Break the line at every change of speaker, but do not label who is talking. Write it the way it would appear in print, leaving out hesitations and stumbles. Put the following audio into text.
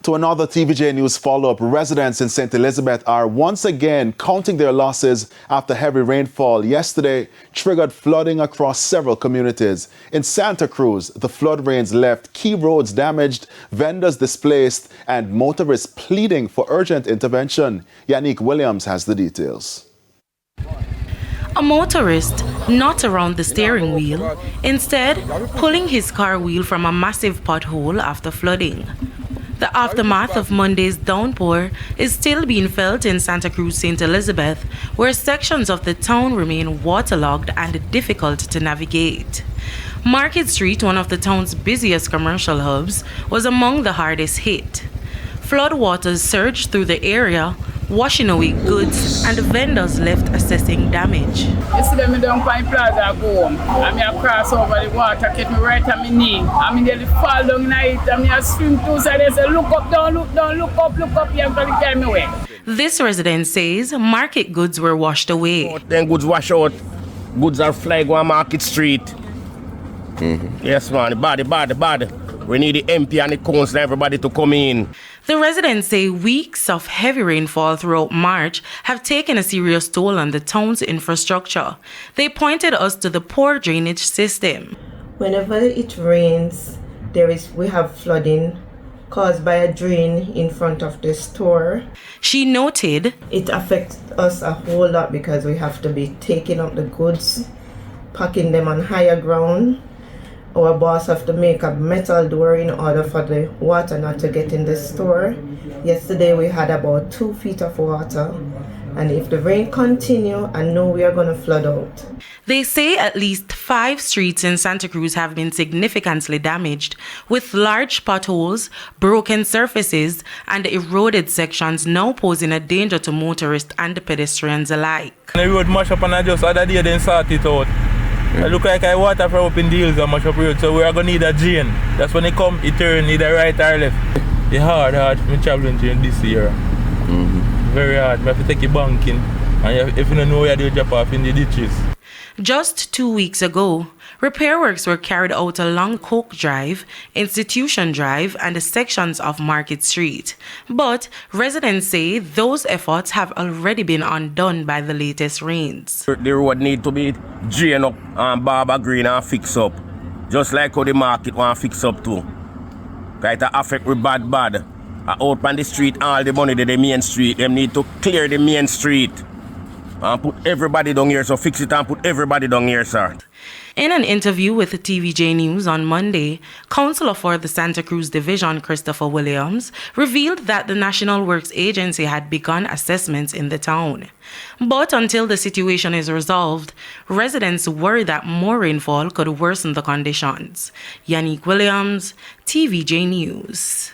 To another TVJ News follow-up, residents in St. Elizabeth are once again counting their losses after heavy rainfall yesterday triggered flooding across several communities. In Santa Cruz, the flood rains left key roads damaged, vendors displaced, and motorists pleading for urgent intervention. Yannick Williams has the details.
A motorist not around the steering wheel, instead pulling his car wheel from a massive pothole after flooding. The aftermath of Monday's downpour is still being felt in Santa Cruz, St. Elizabeth, where sections of the town remain waterlogged and difficult to navigate. Market Street, one of the town's busiest commercial hubs, was among the hardest hit. Floodwaters surged through the area, washing away goods, and vendors left assessing damage.
Yesterday, I down Pine Plaza go home. I cross over the water, get me right on my knee. I nearly fall down in it. I swim too, so they say, look up, down, look down, look up, you have to carry me away.
This resident says market goods were washed away.
Then goods wash out. Goods are flying on Market Street. Yes, man, bad. We need the MP and the council, everybody to come in.
The residents say weeks of heavy rainfall throughout March have taken a serious toll on the town's infrastructure. They pointed us to the poor drainage system.
Whenever it rains, we have flooding caused by a drain in front of the store.
She noted,
it affects us a whole lot because we have to be taking up the goods, packing them on higher ground. Our boss have to make a metal door in order for the water not to get in the store. Yesterday we had about 2 feet of water, and if the rain continue, I know we are going to flood out.
They say at least 5 streets in Santa Cruz have been significantly damaged, with large potholes, broken surfaces, and eroded sections now posing a danger to motorists and pedestrians alike.
The road mash up and I just other day then sort it out. It look like I water from up in the hills and mash up road, so we are going to need a drain. That's when it come, it turn either right or left. It's hard for me traveling train this year. Very hard. I have to take a banking, and if you don't know where you drop off in the ditches.
Just 2 weeks ago, repair works were carried out along Coke Drive, Institution Drive, and sections of Market Street. But residents say those efforts have already been undone by the latest rains.
The road need to be drained up and Barber Green and fix up. Just like how the market want to fix up too. It affect with bad. Out on the street, all the money to the main street. Them need to clear the main street. And put everybody down here, so fix it and put everybody down here, sir.
In an interview with the TVJ News on Monday, Councillor for the Santa Cruz Division, Christopher Williams, revealed that the National Works Agency had begun assessments in the town. But until the situation is resolved, residents worry that more rainfall could worsen the conditions. Yannick Williams, TVJ News.